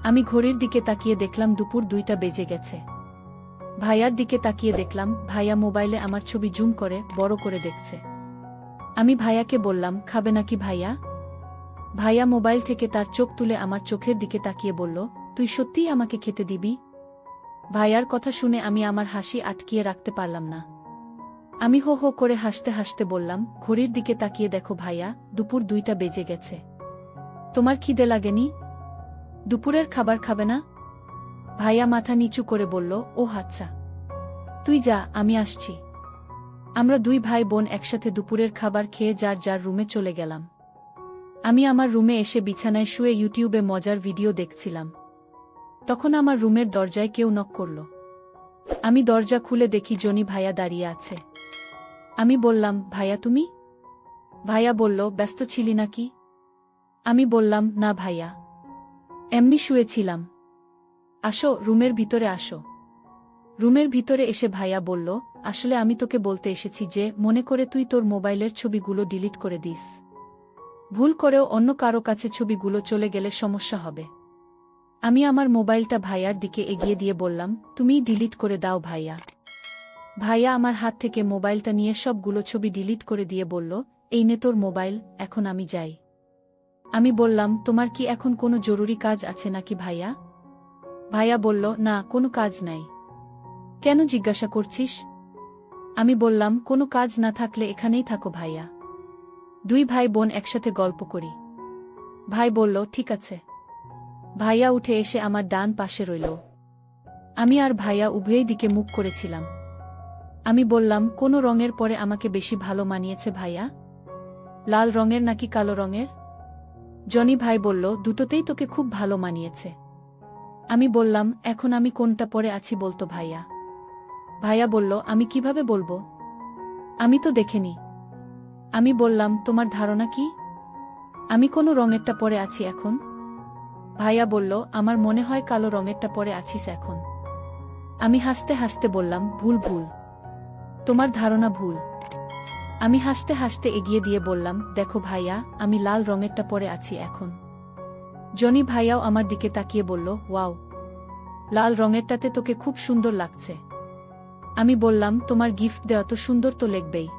আমি ঘড়ির দিকে তাকিয়ে দেখলাম দুপুর 2টা বেজে গেছে। ভাইয়ার দিকে তাকিয়ে দেখলাম ভাইয়া মোবাইলে আমার ছবি জুম করে বড় করে দেখছে। আমি ভাইয়াকে বললাম, খাবে নাকি ভাইয়া? ভাইয়া মোবাইল থেকে তার চোখ তুলে আমার চোখের দিকে তাকিয়ে বলল, তুই সত্যিই আমাকে খেতে দিবি? ভাইয়ার কথা শুনে আমি আমার হাসি আটকিয়ে রাখতে পারলাম না। আমি হো হো করে হাসতে হাসতে বললাম, ঘড়ির দিকে তাকিয়ে দেখো ভাইয়া, দুপুর 2টা বেজে গেছে। তোমার খিদে লাগেনি? দুপুরের খাবার খাবে না? ভাইয়া মাথা নিচু করে বলল, ও আচ্ছা, তুই যা, আমি আসছি। আমরা 2 ভাই বোন একসাথে দুপুরের খাবার খেয়ে যার যার রুমে চলে গেলাম। আমি আমার রুমে এসে বিছানায় শুয়ে ইউটিউবে মজার ভিডিও দেখছিলাম। তখন আমার রুমের দরজায় কেউ নক করল। আমি দরজা খুলে দেখি জনি ভাইয়া দাঁড়িয়ে আছে। আমি বললাম, ভাইয়া তুমি? ভাইয়া বলল, ব্যস্ত ছিলি নাকি? আমি বললাম, না ভাইয়া, এমনি শুয়েছিলাম। আসো, রুমের ভিতরে আসো। রুমের ভিতরে এসে ভাইয়া বলল, আসলে আমি তোকে বলতে এসেছি যে মনে করে তুই তোর মোবাইলের ছবিগুলো ডিলিট করে দিস। ভুল করেও অন্য কারো কাছে ছবিগুলো চলে গেলে সমস্যা হবে। আমি আমার মোবাইলটা ভাইয়ার দিকে এগিয়ে দিয়ে বললাম, তুমিই ডিলিট করে দাও ভাইয়া। ভাইয়া আমার হাত থেকে মোবাইলটা নিয়ে সবগুলো ছবি ডিলিট করে দিয়ে বলল, এই নে তোর মোবাইল, এখন আমি যাই। আমি বললাম, তোমার কি এখন কোনো জরুরি কাজ আছে নাকি ভাইয়া? ভাইয়া বলল, না, কোনো কাজ নাই। কেন জিজ্ঞাসা করছিস? আমি বললাম, কোনো কাজ না থাকলে এখানেই থাকো ভাইয়া, 2 ভাই বোন একসাথে গল্প করি। ভাই বলল, ঠিক আছে। ভাইয়া উঠে এসে আমার ডান পাশে রইল। আমি আর ভাইয়া উভয় দিকে মুখ করেছিলাম। আমি বললাম, কোন রঙের পরে আমাকে বেশি ভালো মানিয়েছে ভাইয়া? লাল রঙের নাকি কালো রঙের? জনি ভাই বলল, দুটোতেই তোকে খুব ভালো মানিয়েছে। আমি বললাম, এখন আমি কোনটা পরে আছি বলতো ভাইয়া? ভাইয়া বলল, আমি কিভাবে বলবো? আমি তো দেখিনি। আমি বললাম, তোমার ধারণা কি আমি কোন রঙেরটা পরে আছি এখন? ভাইয়া বলল, আমার মনে হয় কালো রঙেরটা পরে আছিস এখন। আমি হাসতে হাসতে বললাম, ভুল ভুল, তোমার ধারণা ভুল। আমি হাসতে হাসতে এগিয়ে দিয়ে বললাম, দেখো ভাইয়া, আমি লাল রঙেরটা পরে আছি এখন। জনি ভাইয়াও আমার দিকে তাকিয়ে বলল, ওয়াও, লাল রঙেরটাতে তোকে খুব সুন্দর লাগছে। আমি বললাম, তোমার গিফট দেওয়া তো সুন্দর তো লাগবেই।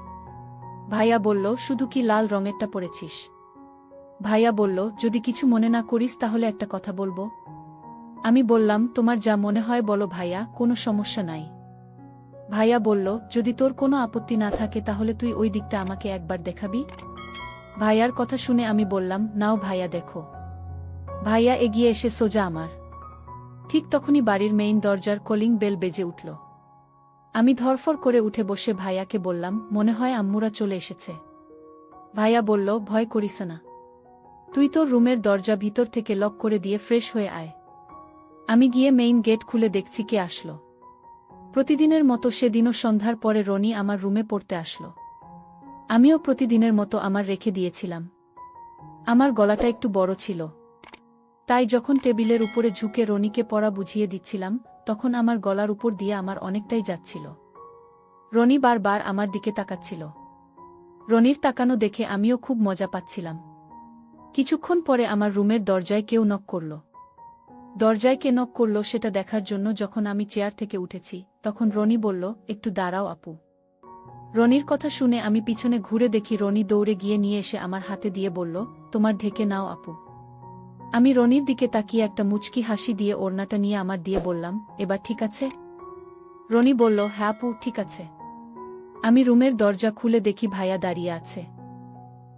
ভাইয়া বলল, শুধু কি লাল রঙেরটা পরেছিস? ভাইয়া বলল, যদি কিছু মনে না করিস তাহলে একটা কথা বলবো। আমি বললাম, তোমার যা মনে হয় বলো ভাইয়া, কোনো সমস্যা নাই। ভাইয়া বলল, যদি তোর কোনো আপত্তি না থাকে তাহলে তুই ওই দিকটা আমাকে একবার দেখাবি। ভাইয়ার কথা শুনে আমি বললাম, নাও ভাইয়া দেখো। ভাইয়া এগিয়ে এসে সোজা আমার। ঠিক তখনই বাড়ির মেইন দরজার কলিং বেল বেজে উঠল। আমি ধরফর করে উঠে বসে ভাইয়াকে বললাম, মনে হয় আম্মুরা চলে এসেছে। ভাইয়া বলল, ভয় করিস না, তুই তোর রুমের দরজা ভিতর থেকে লক করে দিয়ে ফ্রেশ হয়ে আয়। আমি গিয়ে মেইন গেট খুলে দেখছি কে আসলো। প্রতিদিনের মতো সেদিনও সন্ধ্যার পরে রনি আমার রুমে পড়তে আসলো। আমিও প্রতিদিনের মতো আমার রেখে দিয়েছিলাম। আমার গলাটা একটু বড় ছিল, তাই যখন টেবিলের উপরে ঝুঁকে রনিকে পড়া বুঝিয়ে দিচ্ছিলাম তখন আমার গলার উপর দিয়ে আমার অনেকটাই যাচ্ছিল। রনি বারবার আমার দিকে তাকাচ্ছিল। রনির তাকানো দেখে আমিও খুব মজা পাচ্ছিলাম। কিছুক্ষণ পরে আমার রুমের দরজায় কেউ নক করল। দরজায় কে নক করল সেটা দেখার জন্য যখন আমি চেয়ার থেকে উঠেছি তখন রনি বলল, একটু দাঁড়াও আপু। রনির কথা শুনে আমি পিছনে ঘুরে দেখি রনি দৌড়ে গিয়ে নিয়ে এসে আমার হাতে দিয়ে বলল, তোমার ঢেকে নাও আপু। আমি রনির দিকে তাকিয়ে একটা মুচকি হাসি দিয়ে ওড়নাটা নিয়ে আমার দিয়ে বললাম, এবার ঠিক আছে? রনি বলল, হ্যাঁ আপু, ঠিক আছে। আমি রুমের দরজা খুলে দেখি ভাইয়া দাঁড়িয়ে আছে।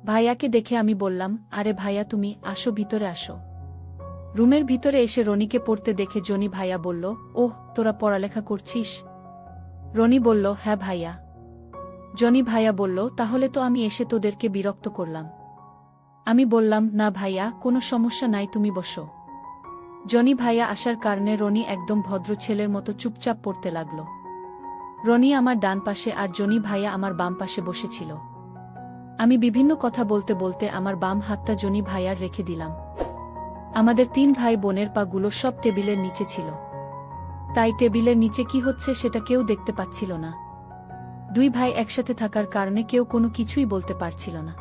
ভাইয়াকে দেখে আমি বললাম, আরে ভাইয়া তুমি আসো, ভিতরে আসো। রুমের ভিতরে এসে রনিকে পড়তে দেখে জনি ভাইয়া বলল, ওহ, তোরা পড়ালেখা করছিস? রনি বলল, হ্যাঁ ভাইয়া। জনি ভাইয়া বলল, তাহলে তো আমি এসে তোদেরকে বিরক্ত করলাম। আমি বললাম, না ভাইয়া, কোনো সমস্যা নাই, তুমি বসো। জনি ভাইয়া আসার কারণে রনি একদম ভদ্র ছেলের মতো চুপচাপ পড়তে লাগল। রনি আমার ডান পাশে আর জনি ভাইয়া আমার বাম পাশে বসেছিল। আমি বিভিন্ন কথা বলতে বলতে আমার বাম হাতটা জনি ভাইয়ার রেখে দিলাম। আমাদের 3 ভাই বোনের পাগুলো সব টেবিলের নিচে ছিল। তাই টেবিলের নিচে কি হচ্ছে সেটা কেউ দেখতে পাচ্ছিল না। 2 ভাই একসাথে থাকার কারণে কেউ কোনো কিছুই বলতে পারছিল না।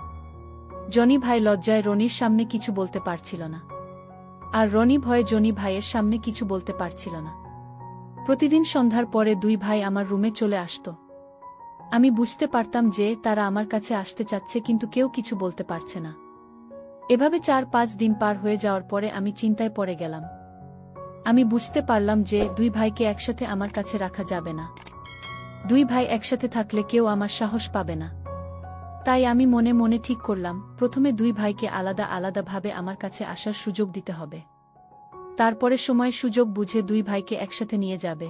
জনি ভাই লজ্জায় রনির সামনে কিছু বলতে পারছিল না, আর রনি ভয়ে জনি ভাইয়ের সামনে কিছু বলতে পারছিল না। প্রতিদিন সন্ধ্যার পরে 2 ভাই আমার রুমে চলে আসত। আমি বুঝতে পারতাম যে তারা আমার কাছে আসতে চাচ্ছে, কিন্তু কেউ কিছু বলতে পারছে না। এভাবে 4-5 দিন পার হয়ে যাওয়ার পরে আমি চিন্তায় পড়ে গেলাম। আমি বুঝতে পারলাম যে 2 ভাইকে একসাথে আমার কাছে রাখা যাবে না। 2 ভাই একসাথে থাকলে কেউ আমার সাহস পাবে না। তাই আমি মনে মনে ঠিক করলাম, প্রথমে 2 ভাইকে আলাদা আলাদাভাবে আমার কাছে আসার সুযোগ দিতে হবে। তারপরে সময় সুযোগ বুঝে 2 ভাইকে একসাথে নিয়ে যাবে।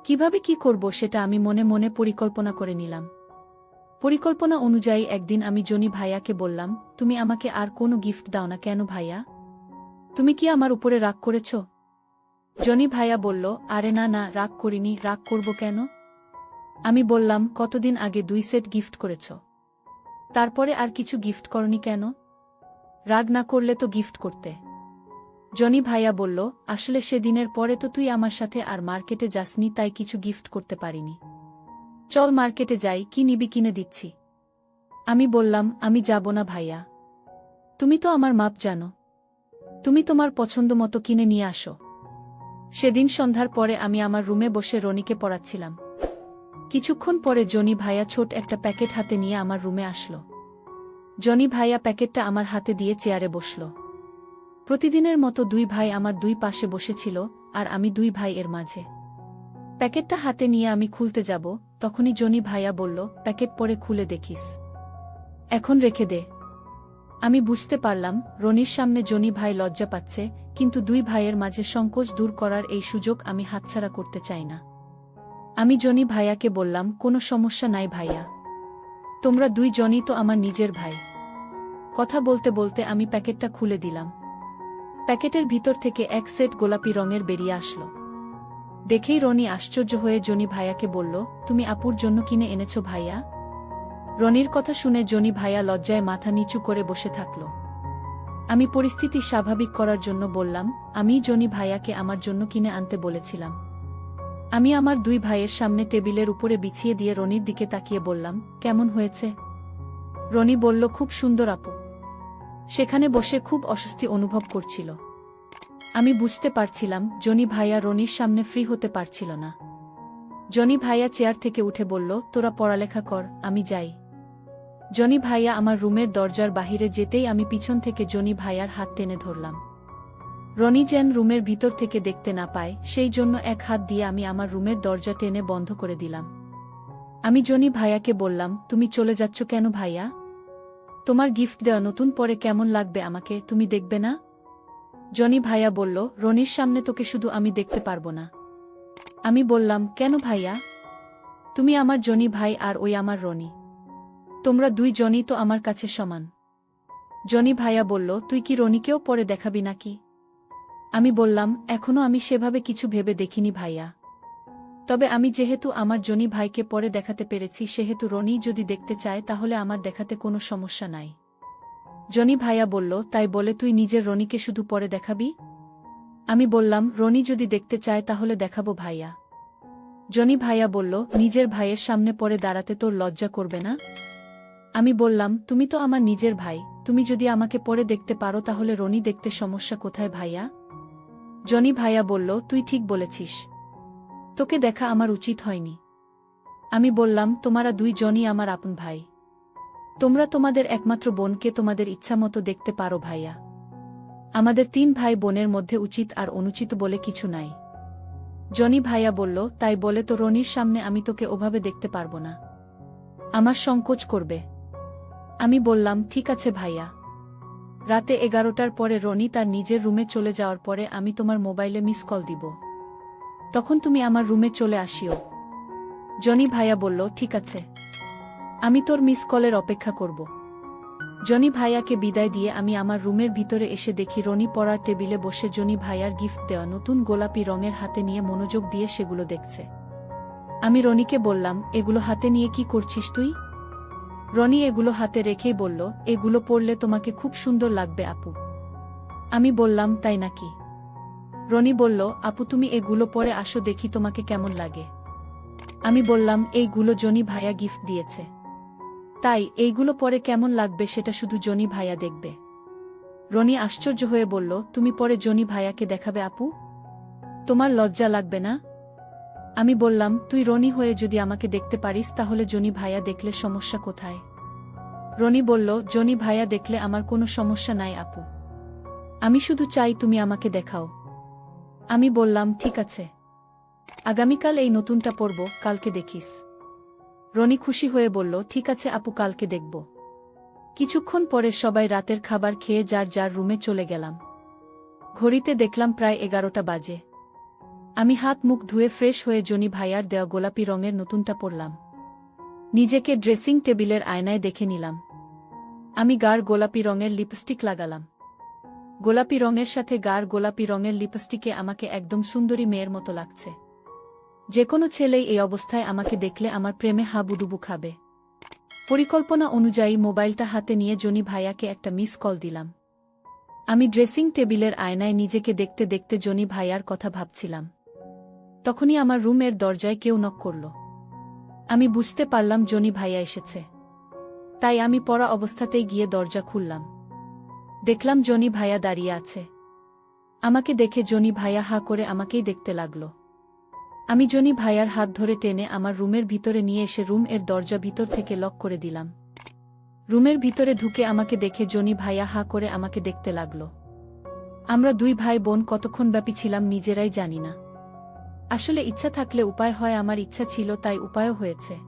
কিভাবে কি করব সেটা আমি মনে মনে পরিকল্পনা করে নিলাম। পরিকল্পনা অনুযায়ী একদিন আমি জনি ভাইয়াকে বললাম, তুমি আমাকে আর কোনো গিফট দাও না কেন ভাইয়া? তুমি কি আমার উপরে রাগ করেছ? জনি ভাইয়া বলল, আরে না না, রাগ করিনি, রাগ করব কেন? আমি বললাম, কতদিন আগে 2 সেট গিফট করেছ, তারপরে আর কিছু গিফট করনি কেন? রাগ না করলে তো গিফট করতে। জনি ভাইয়া বলল, আসলে সেদিনের পরে তো তুই আমার সাথে আর মার্কেটে যাসনি, তাই কিছু গিফট করতে পারিনি। চল মার্কেটে যাই, কি নিবি কিনে দিচ্ছি। আমি বললাম, আমি যাব না ভাইয়া, তুমি তো আমার মাপ জানো, তুমি তোমার পছন্দ মতো কিনে নিয়ে আসো। সেদিন সন্ধ্যার পরে আমি আমার রুমে বসে রনিকে পড়াচ্ছিলাম। কিছুক্ষণ পরে জনি ভাইয়া ছোট একটা প্যাকেট হাতে নিয়ে আমার রুমে আসলো। জনি ভাইয়া প্যাকেটটা আমার হাতে দিয়ে চেয়ারে বসল। প্রতিদিনের মতো 2 ভাই আমার 2 পাশে বসেছিল, আর আমি 2 ভাই এর মাঝে। প্যাকেটটা হাতে নিয়ে আমি খুলতে যাব, তখনই জনি ভাইয়া বলল, প্যাকেট পরে খুলে দেখিস, এখন রেখে দে। আমি বুঝতে পারলাম রনির সামনে জনি ভাই লজ্জা পাচ্ছে, কিন্তু 2 ভাইয়ের মাঝে সংকোচ দূর করার এই সুযোগ আমি হাতছাড়া করতে চাই না। আমি জনি ভাইয়াকে বললাম, কোনো সমস্যা নাই ভাইয়া, তোমরা 2 জনই তো আমার নিজের ভাই। কথা বলতে বলতে আমি প্যাকেটটা খুলে দিলাম। প্যাকেটের ভিতর থেকে 1 সেট গোলাপি রঙের বেরিয়ে আসলো। দেখেই রনি আশ্চর্য হয়ে জনি ভাইয়াকে বলল, তুমি আপুর জন্য কিনে এনেছো ভাইয়া? রনির কথা শুনে জনি ভাইয়া লজ্জায় মাথা নিচু করে বসে থাকল। আমি পরিস্থিতি স্বাভাবিক করার জন্য বললাম, আমি জনি ভাইয়াকে আমার জন্য কিনে আনতে বলেছিলাম। আমি আমার 2 ভাইয়ের সামনে টেবিলের উপরে বিছিয়ে দিয়ে রনির দিকে তাকিয়ে বললাম, কেমন হয়েছে? রনি বলল, খুব সুন্দর আপু। সেখানে বসে খুব অস্বস্তি অনুভব করছিল। আমি বুঝতে পারছিলাম জনি ভাইয়া রনির সামনে ফ্রি হতে পারছিল না। জনি ভাইয়া চেয়ার থেকে উঠে বলল, তোরা পড়ালেখা কর, আমি যাই। জনি ভাইয়া আমার রুমের দরজার বাহিরে যেতেই আমি পিছন থেকে জনি ভাইয়ার হাত টেনে ধরলাম। রনি যেন রুমের ভিতর থেকে দেখতে না পায়, সেই জন্য 1 হাত দিয়ে আমি আমার রুমের দরজা টেনে বন্ধ করে দিলাম। আমি জনি ভাইয়াকে বললাম, তুমি চলে যাচ্ছ কেন ভাইয়া? তোমার গিফট দেওয়া নতুন পরে কেমন লাগবে আমাকে, তুমি দেখবে না? জনি ভাইয়া বলল, রনির সামনে তোকে শুধু আমি দেখতে পারবো না। আমি বললাম, কেন ভাইয়া? তুমি আমার জনি ভাই আর ওই আমার রনি, তোমরা 2 জনই তো আমার কাছে সমান। জনি ভাইয়া বলল, তুই কি রনিকেও পরে দেখাবি নাকি? আমি বললাম, এখনো আমি সেভাবে কিছু ভেবে দেখিনি ভাইয়া, তবে আমি যেহেতু আমার জনি ভাইকে পরে দেখাতে পেরেছি, সেহেতু রনি যদি দেখতে চায় তাহলে আমার দেখাতে কোনো সমস্যা নাই। জনি ভাইয়া বলল, তাই বলে তুই নিজের রনিকে শুধু পরে দেখাবি? আমি বললাম, রনি যদি দেখতে চায় তাহলে দেখাবো ভাইয়া। জনি ভাইয়া বলল, নিজের ভাইয়ের সামনে পরে দাঁড়াতে তোর লজ্জা করবে না? আমি বললাম, তুমি তো আমার নিজের ভাই, তুমি যদি আমাকে পরে দেখতে পারো তাহলে রনি দেখতে সমস্যা কোথায় ভাইয়া? জনি ভাইয়া বলল, তুই ঠিক বলেছিস, তোকে দেখা আমার উচিত হয়নি। আমি বললাম, তোমরা 2 জনই আমার আপন ভাই, তোমরা তোমাদের একমাত্র বোনকে তোমাদের ইচ্ছামতো দেখতে পারো ভাইয়া। আমাদের 3 ভাই বোনের মধ্যে উচিত আর অনুচিত বলে কিছু নাই। জনি ভাইয়া বলল, তাই বলে তো রনির সামনে আমি তোকে ওভাবে দেখতে পারবো না, আমার সংকোচ করবে। আমি বললাম, ঠিক আছে ভাইয়া। রাতে 11টার পরে রনি তার নিজের রুমে চলে যাওয়ার পরে আমি তোমার মোবাইলে মিস কল দিব, তখন তুমি আমার রুমে চলে আসিও। জনি ভাইয়া বলল, ঠিক আছে, আমি তোর মিস কলের অপেক্ষা করব। জনি ভাইয়াকে বিদায় দিয়ে আমি আমার রুমের ভিতরে এসে দেখি রনি পড়ার টেবিলে বসে জনি ভাইয়ার গিফট দেওয়া নতুন গোলাপি রঙের হাতে নিয়ে মনোযোগ দিয়ে সেগুলো দেখছে। আমি রনিকে বললাম, এগুলো হাতে নিয়ে কি করছিস তুই? রনি এগুলো হাতে রেখেই বলল, এগুলো পরলে তোমাকে খুব সুন্দর লাগবে আপু। আমি বললাম, তাই নাকি? রনি বলল, আপু তুমি এগুলো পরে আসো দেখি তোমাকে কেমন লাগে। আমি বললাম, এইগুলো জনি ভাইয়া গিফট দিয়েছে। তাই এইগুলো পরে কেমন লাগবে সেটা শুধু জনি ভাইয়া দেখবে। রনি আশ্চর্য হয়ে বলল, তুমি পরে জনি ভাইয়াকে দেখাবে আপু? তোমার লজ্জা লাগবে না? আমি বললাম, তুই রনি হয়ে যদি আমাকে দেখতে পারিস তাহলে জনি ভাইয়া দেখলে সমস্যা কোথায়? রনি বলল, জনি ভাইয়া দেখলে আমার কোনো সমস্যা নাই আপু। আমি শুধু চাই তুমি আমাকে দেখাও। আমি বললাম, ঠিক আছে। আগামীকাল এই নতুনটা পরব, কালকে দেখিস। রনি খুশি হয়ে বলল, ঠিক আছে আপু, কালকে দেখব। কিছুক্ষণ পরে সবাই রাতের খাবার খেয়ে যার যার রুমে চলে গেলাম। ঘড়িতে দেখলাম প্রায় 11টা বাজে। আমি হাত মুখ ধুয়ে ফ্রেশ হয়ে জনি ভাইয়ার দেওয়া গোলাপি রঙের নতুনটা পরলাম। নিজেকে ড্রেসিং টেবিলের আয়নায় দেখে নিলাম। আমি গাঢ় গোলাপি রঙের লিপস্টিক লাগালাম। গোলাপি রঙের সাথে গাঢ় গোলাপি রঙের লিপস্টিকে আমাকে একদম সুন্দরী মেয়ের মতো লাগছে। যে কোনো ছেলেই এই অবস্থায় আমাকে দেখলে আমার প্রেমে হাবুডুবু খাবে। পরিকল্পনা অনুযায়ী মোবাইলটা হাতে নিয়ে জনি ভাইয়াকে একটা মিস কল দিলাম। আমি ড্রেসিং টেবিলের আয়নায় নিজেকে দেখতে দেখতে জনি ভাইয়ার কথা ভাবছিলাম। তখনই আমার রুমের দরজায় কেউ নক করল। আমি বুঝতে পারলাম জনি ভাইয়া এসেছে। তাই আমি পড়া অবস্থাতেই গিয়ে দরজা খুললাম। দেখলাম জনি ভাইয়া দাঁড়িয়ে আছে। আমাকে দেখে জনি ভাইয়া হা করে আমাকেই দেখতে লাগল। আমি জনি ভাইয়ার হাত ধরে টেনে আমার রুমের ভিতরে নিয়ে এসে রুমের দরজা ভিতর থেকে লক করে দিলাম। রুমের ভিতরে ঢুকে আমাকে দেখে জনি ভাইয়া হা করে আমাকে দেখতে লাগল। আমরা দুই ভাই বোন কতক্ষণ ব্যাপী ছিলাম নিজেরাই জানি না। আসলে ইচ্ছা থাকলে উপায় হয়, আমার ইচ্ছা ছিল তাই উপায়ও হয়েছে।